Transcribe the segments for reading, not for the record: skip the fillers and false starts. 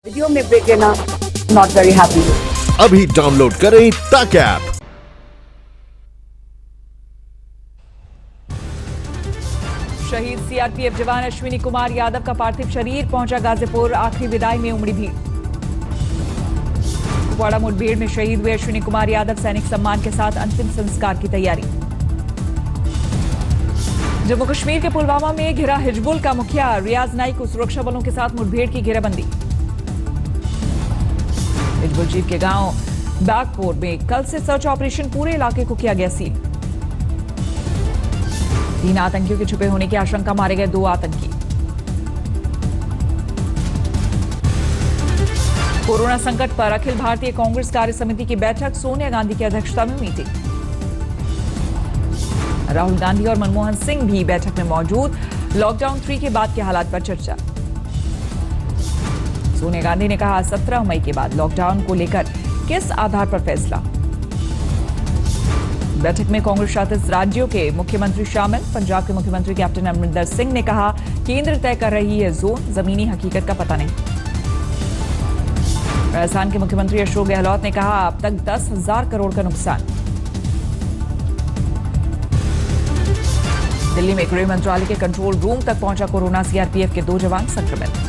Video में break लेना not very happy. अभी डाउनलोड करें तक ऐप। शहीद सीआरपीएफ जवान अश्विनी कुमार यादव का पार्थिव शरीर पहुंचा गाजीपुर। आखिरी विदाई में उमड़ी भीड़। कुपवाड़ा मुठभेड़ में शहीद हुए अश्विनी कुमार यादव सैनिक सम्मान के साथ अंतिम संस्कार की तैयारी। जम्मू कश्मीर के पुलवामा में घिरा हिजबुल का मुखिया रियाज नाइक को सुरक्षा बलों के साथ मुठभेड़ की घेराबंदी। हिजबुल चीफ के गांव बागपुर में कल से सर्च ऑपरेशन, पूरे इलाके को किया गया सील। 3 आतंकियों के छुपे होने की आशंका, मारे गए 2 आतंकी। कोरोना संकट पर अखिल भारतीय कांग्रेस कार्य समिति की बैठक, सोनिया गांधी की अध्यक्षता में मीटिंग। राहुल गांधी और मनमोहन सिंह भी बैठक में मौजूद। लॉकडाउन 3 के बाद के हालात पर चर्चा। सोनिया गांधी ने कहा 17 मई के बाद लॉकडाउन को लेकर किस आधार पर फैसला। बैठक में कांग्रेस शासित राज्यों के मुख्यमंत्री शामिल। पंजाब के मुख्यमंत्री कैप्टन अमरिंदर सिंह ने कहा केंद्र तय कर रही है जोन, जमीनी हकीकत का पता नहीं। राजस्थान के मुख्यमंत्री अशोक गहलोत ने कहा अब तक 10,000 करोड़ का नुकसान। दिल्ली में गृह मंत्रालय के कंट्रोल रूम तक पहुंचा कोरोना, सीआरपीएफ के 2 जवान संक्रमित।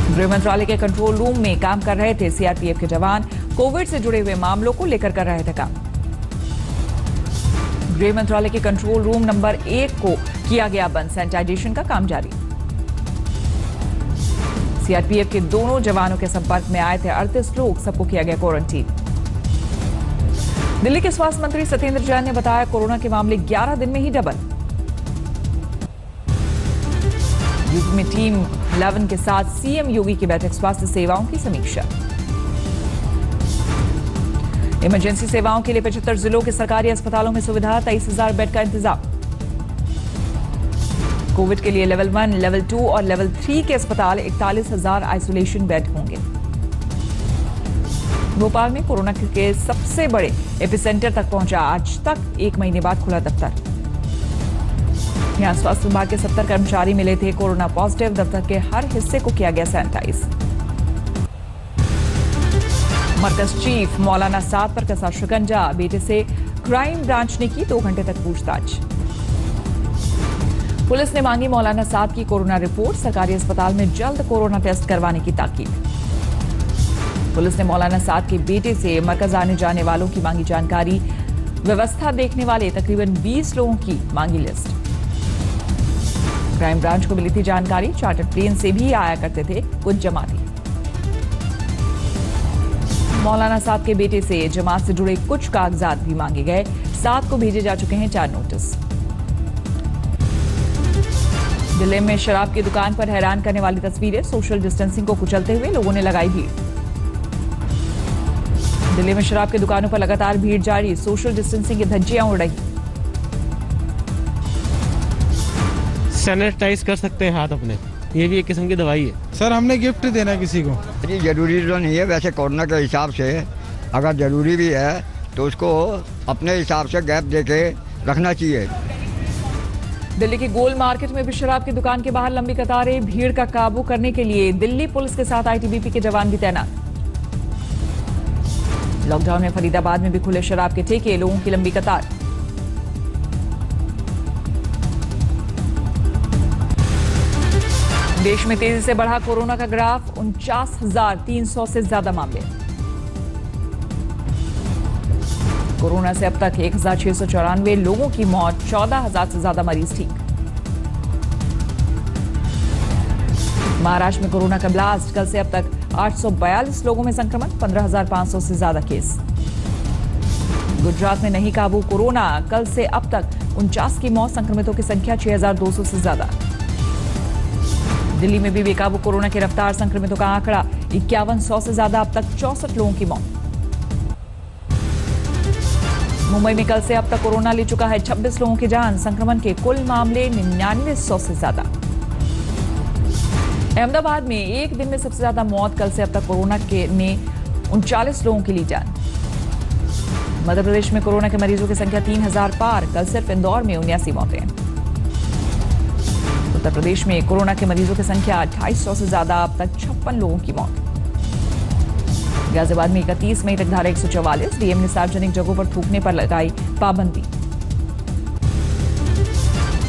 गृह मंत्रालय के कंट्रोल रूम में काम कर रहे थे सीआरपीएफ के जवान, कोविड से जुड़े हुए मामलों को लेकर कर रहे थे काम। गृह मंत्रालय के कंट्रोल रूम नंबर 1 को किया गया बंद, सैनिटाइजेशन का काम जारी। सीआरपीएफ के दोनों जवानों के संपर्क में आए थे 38 लोग, सबको किया गया क्वारंटीन। दिल्ली के स्वास्थ्य मंत्री सत्येंद्र जैन ने बताया कोरोना के मामले 11 दिन में ही डबल। यूपी में टीम 11 के साथ सीएम योगी की बैठक, स्वास्थ्य सेवाओं की समीक्षा। इमरजेंसी सेवाओं के लिए 75 जिलों के सरकारी अस्पतालों में सुविधा, 23,000 बेड का इंतजाम। कोविड के लिए लेवल 1, लेवल 2 और लेवल 3 के अस्पताल, 41,000 आइसोलेशन बेड होंगे। भोपाल में कोरोना के सबसे बड़े एपिसेंटर तक पहुंचा, आज तक 1 महीने बाद खुला दफ्तर। यहां स्वास्थ्य विभाग के 70 कर्मचारी मिले थे कोरोना पॉजिटिव। दफ्तर के हर हिस्से को किया गया सैनिटाइज। मरकज चीफ मौलाना साद पर कसा शिकंजा, बेटे से क्राइम ब्रांच ने की 2 घंटे तक पूछताछ। पुलिस ने मांगी मौलाना साद की कोरोना रिपोर्ट, सरकारी अस्पताल में जल्द कोरोना टेस्ट करवाने की ताकीद। पुलिस ने मौलाना साद के बेटे से मरकज आने जाने वालों की मांगी जानकारी, व्यवस्था देखने वाले तकरीबन 20 लोगों की मांगी लिस्ट। क्राइम ब्रांच को मिली थी जानकारी, चार्टर्ड प्लेन से भी आया करते थे कुछ जमाती। मौलाना साद के बेटे से जमात से जुड़े कुछ कागजात भी मांगे गए, साद को भेजे जा चुके हैं 4 नोटिस। दिल्ली में शराब की दुकान पर हैरान करने वाली तस्वीरें, सोशल डिस्टेंसिंग को कुचलते हुए लोगों ने लगाई भीड़। दिल्ली में शराब की दुकानों पर लगातार भीड़ जारी, सोशल डिस्टेंसिंग की धज्जियां उड़ रही। सैनिटाइज कर सकते हैं हाथ अपने, ये भी एक किस्म की दवाई है। सर हमने गिफ्ट देना है किसी को। जी जरूरी तो नहीं है, वैसे कोरोना के हिसाब से अगर जरूरी भी है तो उसको अपने हिसाब से गैप देके रखना चाहिए। दिल्ली के गोल मार्केट में भी शराब की दुकान के बाहर लंबी कतारें, भीड़ का काबू करने के लिए दिल्ली पुलिस के साथ आईटीबीपी के जवान भी तैनात। लॉकडाउन में फरीदाबाद में भी खुले शराब के ठेके, लोगों की लंबी कतार। देश में तेजी से बढ़ा कोरोना का ग्राफ, 49,300 से ज्यादा मामले। कोरोना से अब तक 1,694 लोगों की मौत, 14,000 से ज्यादा मरीज ठीक। महाराष्ट्र में कोरोना का ब्लास्ट, कल से अब तक 842 लोगों में संक्रमण, 15,500 से ज्यादा केस। गुजरात में नहीं काबू कोरोना, कल से अब तक 49 की मौत, संक्रमितों की संख्या 6,200 से ज्यादा। दिल्ली में भी बेकाबू कोरोना की रफ्तार, संक्रमितों का आंकड़ा 5100 से ज्यादा, अब तक 64 लोगों की मौत। मुंबई में कल से अब तक कोरोना ले चुका है 26 लोगों की जान, संक्रमण के कुल मामले 9900 से ज्यादा। अहमदाबाद में एक दिन में सबसे ज्यादा मौत, कल से अब तक कोरोना ने 39 लोगों की ली जान। मध्य प्रदेश में कोरोना के मरीजों की संख्या 3000 पार, कल सिर्फ इंदौर में 79 मौतें। उत्तर प्रदेश में कोरोना के मरीजों की संख्या 250 से ज्यादा, अब तक 56 लोगों की मौत। गाजियाबाद में 31 मई तक धारा 144, डीएम ने सार्वजनिक जगहों पर थूकने पर लगाई पाबंदी।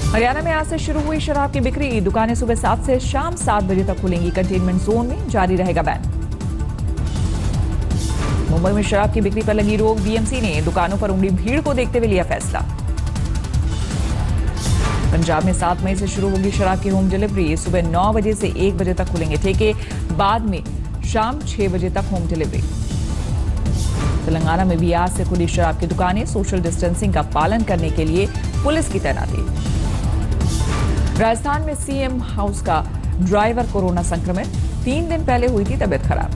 हरियाणा में आज से शुरू हुई शराब की बिक्री, दुकानें सुबह 7 से शाम 7 बजे तक खुलेंगी। कंटेनमेंट जोन में जारी रहेगा बैन। मुंबई में शराब की बिक्री पर लगी रोक, बीएमसी ने दुकानों पर उमड़ी भीड़ को देखते हुए लिया फैसला। पंजाब में 7 मई से शुरू होगी शराब की होम डिलीवरी, सुबह 9 बजे से 1 बजे तक खुलेंगे ठेके, बाद में शाम 6 बजे तक होम डिलीवरी। तेलंगाना में भी आज से खुली शराब की दुकानें, सोशल डिस्टेंसिंग का पालन करने के लिए पुलिस की तैनाती। राजस्थान में सीएम हाउस का ड्राइवर कोरोना संक्रमित, 3 दिन पहले हुई थी तबियत खराब।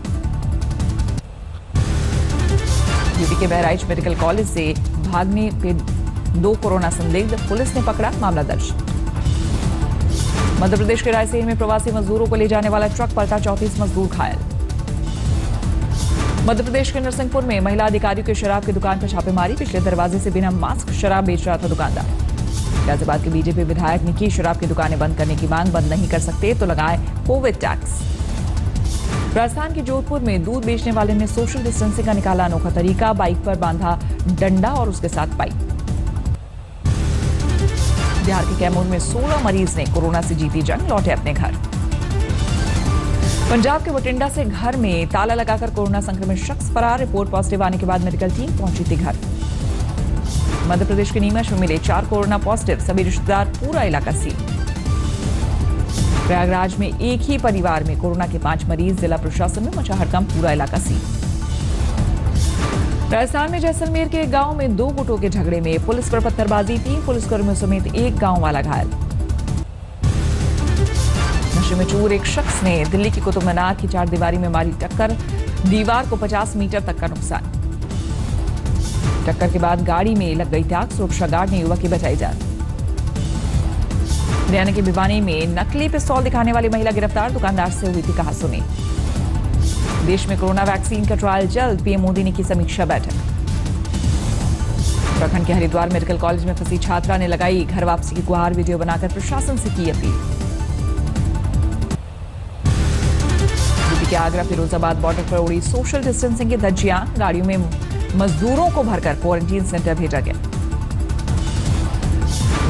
यूपी के बहराइच मेडिकल कॉलेज से भागने पे 2 कोरोना संदिग्ध, पुलिस ने पकड़ा, मामला दर्ज। मध्य प्रदेश के रायसेन में प्रवासी मजदूरों को ले जाने वाला ट्रक पलटा, 34 मजदूर घायल। मध्य प्रदेश के नरसिंहपुर में महिला अधिकारियों की शराब की दुकान पर छापेमारी, पिछले दरवाजे से बिना मास्क शराब बेच रहा था दुकानदार। गाजियाबाद के बीजेपी विधायक ने की शराब की दुकानें बंद करने की मांग, बंद नहीं कर सकते तो लगाए कोविड टैक्स। राजस्थान के जोधपुर में दूध बेचने वाले ने सोशल डिस्टेंसिंग का निकाला अनोखा तरीका, बाइक पर बांधा डंडा और उसके साथ पाइप। बिहार के कैमूर में 16 मरीज ने कोरोना से जीती जंग, लौटे अपने घर। पंजाब के बठिंडा से घर में ताला लगाकर कोरोना संक्रमित शख्स फरार, रिपोर्ट पॉजिटिव आने के बाद मेडिकल टीम पहुंची थी घर। मध्य प्रदेश के नीमच में मिले 4 कोरोना पॉजिटिव, सभी रिश्तेदार, पूरा इलाका सील। प्रयागराज में एक ही परिवार में कोरोना के 5 मरीज, जिला प्रशासन में मचा हड़कंप, पूरा इलाका सील। राजस्थान में जैसलमेर के गांव में 2 गुटों के झगड़े में पुलिस पर पत्थरबाजी, 3 पुलिसकर्मियों समेत 1 गांव वाला घायल। नशे में चूर एक शख्स ने दिल्ली की कुतुब मीनार की 4 दीवारी में मारी टक्कर, दीवार को 50 मीटर तक का नुकसान। टक्कर के बाद गाड़ी में लग गई आग, सुरक्षा गार्ड ने युवक की बचाई जान। हरियाणा के भिवानी में नकली पिस्तौल दिखाने वाली महिला गिरफ्तार, दुकानदार से हुई थी कहासुनी। देश में कोरोना वैक्सीन का ट्रायल जल्द, पीएम मोदी ने की समीक्षा बैठक। उत्तराखंड के हरिद्वार मेडिकल कॉलेज में फंसी छात्रा ने लगाई घर वापसी की गुहार, वीडियो बनाकर प्रशासन से की अपील। यूपी के आगरा फिरोजाबाद बॉर्डर पर उड़ी सोशल डिस्टेंसिंग की धज्जियां, गाड़ियों में मजदूरों को भरकर क्वारंटीन सेंटर भेजा गया।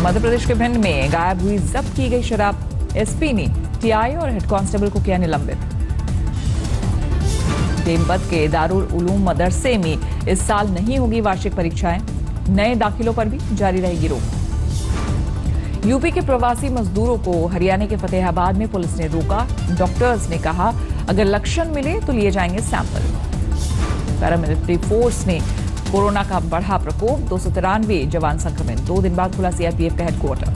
मध्य प्रदेश के भिंड में गायब हुई जब्त की गई शराब, एसपी ने टीआई और हेड कांस्टेबल को किया निलंबित। देवबंद के दारुल उलूम मदरसे में इस साल नहीं होगी वार्षिक परीक्षाएं, नए दाखिलों पर भी जारी रहेगी रोक। यूपी के प्रवासी मजदूरों को हरियाणा के फतेहाबाद में पुलिस ने रोका, डॉक्टर्स ने कहा अगर लक्षण मिले तो लिए जाएंगे सैंपल। पैरामिलिट्री फोर्स ने कोरोना का बढ़ा प्रकोप, 293 जवान संक्रमित, 2 दिन बाद खुला सीआरपीएफ का हेडक्वार्टर।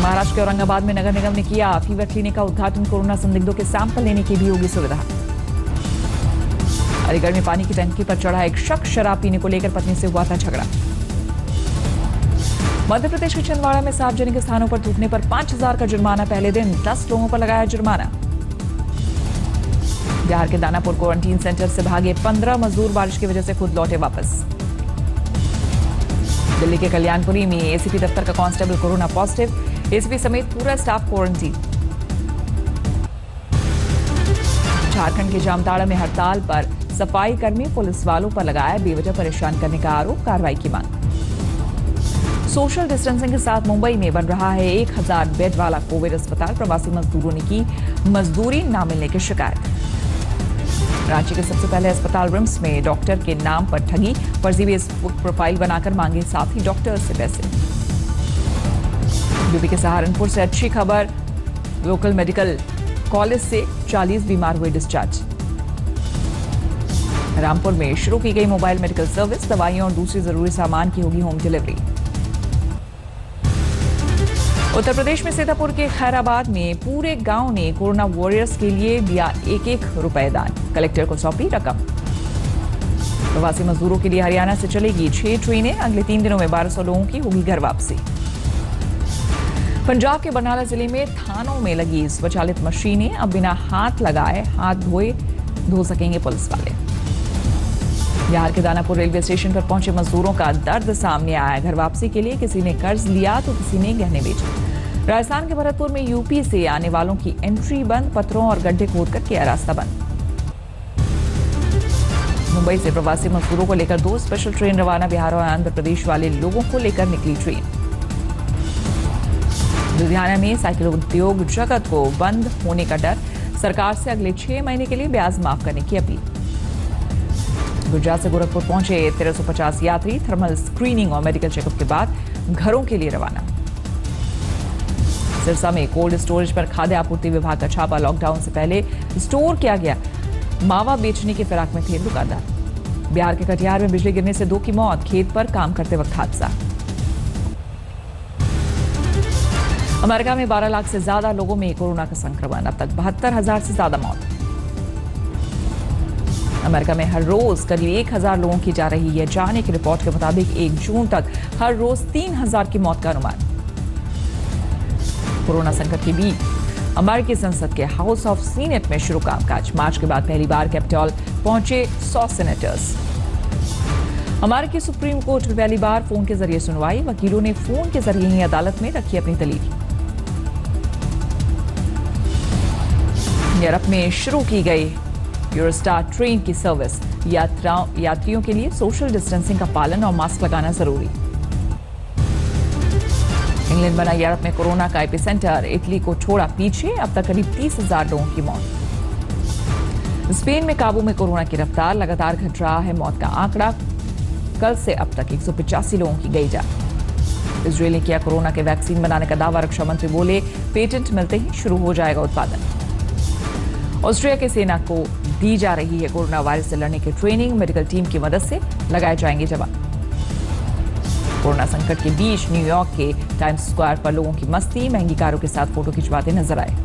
महाराष्ट्र के औरंगाबाद में नगर निगम ने किया फीवर क्लिनिक का उद्घाटन, कोरोना संदिग्धों के सैंपल लेने की भी होगी सुविधा। अलीगढ़ में पानी की टंकी पर चढ़ा एक शख्स, शराब पीने को लेकर पत्नी से हुआ था झगड़ा। मध्य प्रदेश के छिंदवाड़ा में सार्वजनिक स्थानों पर थूकने पर 5,000 का जुर्माना, पहले दिन 10 लोगों पर लगाया जुर्माना। बिहार के दानापुर क्वारंटीन सेंटर से भागे 15 मजदूर, बारिश की वजह से खुद लौटे वापस। दिल्ली के कल्याणपुरी में एसीपी दफ्तर का कांस्टेबल कोरोना पॉजिटिव, एसीपी समेत पूरा स्टाफ क्वारंटीन। झारखंड के जामताड़ा में हड़ताल पर सफाई कर्मी, पुलिस वालों पर लगाया बेवजह परेशान करने का आरोप, कार्रवाई की मांग। सोशल डिस्टेंसिंग के साथ मुंबई में बन रहा है 1000 बेड वाला कोविड अस्पताल, प्रवासी मजदूरों ने की मजदूरी न मिलने की शिकायत। रांची के सबसे पहले अस्पताल रिम्स में डॉक्टर के नाम पर ठगी, फर्जी फेसबुक प्रोफाइल बनाकर मांगे साथ ही डॉक्टर से पैसे। यूपी के सहारनपुर से अच्छी खबर, लोकल मेडिकल कॉलेज से 40 बीमार हुए डिस्चार्ज। रामपुर में शुरू की गई मोबाइल मेडिकल सर्विस, दवाइयों और दूसरी जरूरी सामान की होगी होम डिलीवरी। उत्तर प्रदेश में सीतापुर के खैराबाद में पूरे गांव ने कोरोना वॉरियर्स के लिए दिया 1-1 रुपए दान, कलेक्टर को सौंपी रकम। प्रवासी मजदूरों के लिए हरियाणा से चलेगी 6 ट्रेनें, अगले 3 दिनों में 1200 लोगों की होगी घर वापसी। पंजाब के बरनाला जिले में थानों में लगी स्वचालित मशीनें, अब बिना हाथ लगाए हाथ धो सकेंगे पुलिस वाले। बिहार के दानापुर रेलवे स्टेशन पर पहुंचे मजदूरों का दर्द सामने आया। घर वापसी के लिए किसी ने कर्ज लिया तो किसी ने गहने बेचे। राजस्थान के भरतपुर में यूपी से आने वालों की एंट्री बंद, पत्थरों और गड्ढे खोदकर किया रास्ता बंद। मुंबई से प्रवासी मजदूरों को लेकर 2 स्पेशल ट्रेन रवाना। बिहार और आंध्र प्रदेश वाले लोगों को लेकर निकली ट्रेन। लुधियाना में साइकिल उद्योग जगत को बंद होने का डर, सरकार से अगले 6 महीने के लिए ब्याज माफ करने की अपील। गुजरात से गोरखपुर पहुंचे 1350 यात्री थर्मल स्क्रीनिंग और मेडिकल चेकअप के बाद घरों के लिए रवाना। सिरसा में कोल्ड स्टोरेज पर खाद्य आपूर्ति विभाग का छापा। लॉकडाउन से पहले स्टोर किया गया मावा बेचने की फिराक में थे दुकानदार। बिहार के कटिहार में बिजली गिरने से 2 की मौत, खेत पर काम करते वक्त हादसा। अमेरिका में 12 लाख से ज्यादा लोगों में कोरोना का संक्रमण, अब तक 72,000 से ज्यादा मौत। अमेरिका में हर रोज करीब 1,000 लोगों की जा रही है जान। एक रिपोर्ट के मुताबिक 1 जून तक हर रोज 3,000 की मौत का अनुमान। कोरोना संकट के बीच अमेरिकी संसद के हाउस ऑफ सीनेट में शुरू कामकाज। मार्च के बाद पहली बार कैपिटॉल पहुंचे 100 सेनेटर्स। अमेरिकी सुप्रीम कोर्ट में पहली बार फोन के जरिए सुनवाई। वकीलों ने फोन के जरिए ही अदालत में रखी अपनी दलील। यूरोप में शुरू की गई यूरोस्टार ट्रेन की सर्विस। यात्रियों के लिए सोशल डिस्टेंसिंग का पालन और मास्क लगाना जरूरी। इंग्लैंड बना यूरोप में कोरोना का एपिसेंटर, इटली को छोड़ा पीछे, अब तक करीब 30,000 लोगों की मौत। स्पेन में काबू में कोरोना की रफ्तार, लगातार घट रहा है मौत का आंकड़ा। कल से अब तक 185 लोगों की गई जान। इजरायल ने किया कोरोना के वैक्सीन बनाने का दावा। रक्षा मंत्री बोले पेटेंट मिलते ही शुरू हो जाएगा उत्पादन। ऑस्ट्रिया की सेना को दी जा रही है कोरोना वायरस से लड़ने की ट्रेनिंग। मेडिकल टीम की मदद से लगाए जाएंगे जवाब। कोरोना संकट के बीच न्यूयॉर्क के टाइम्स स्क्वायर पर लोगों की मस्ती, महंगी कारों के साथ फोटो खिंचवाते नजर आए।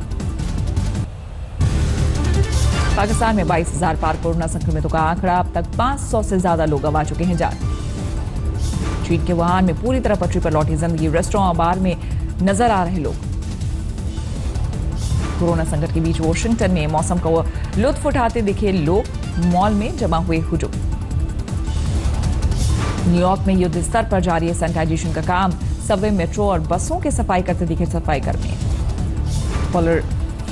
पाकिस्तान में 22,000 पार कोरोना संक्रमितों का आंकड़ा, अब तक 500 से ज्यादा लोग गंवा चुके हैं जान। चीन के वुहान में पूरी तरह पटरी पर लौटी जिंदगी। रेस्टोरेंट और बार में नजर आ रहे लोग। कोरोना संकट के बीच वॉशिंगटन में मौसम का लुत्फ उठाते दिखे लोग, मॉल में जमा हुए हुजूम। न्यूयॉर्क में युद्ध स्तर पर जारी है सैनिटाइजेशन का काम। सबवे, मेट्रो और बसों की सफाई करते दिखे सफाई कर्मी।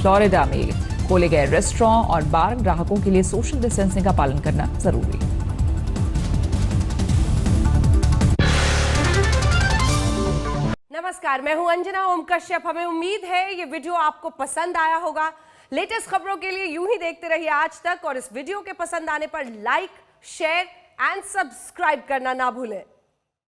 फ्लोरिडा में खोले गए रेस्टोरेंट और बार, ग्राहकों के लिए सोशल डिस्टेंसिंग का पालन करना जरूरी। नमस्कार, मैं हूं अंजना ओम कश्यप। हमें उम्मीद है ये वीडियो आपको पसंद आया होगा। लेटेस्ट खबरों के लिए यूं ही देखते रहिए आज तक, और इस वीडियो के पसंद आने पर लाइक, शेयर एंड सब्सक्राइब करना ना भूलें।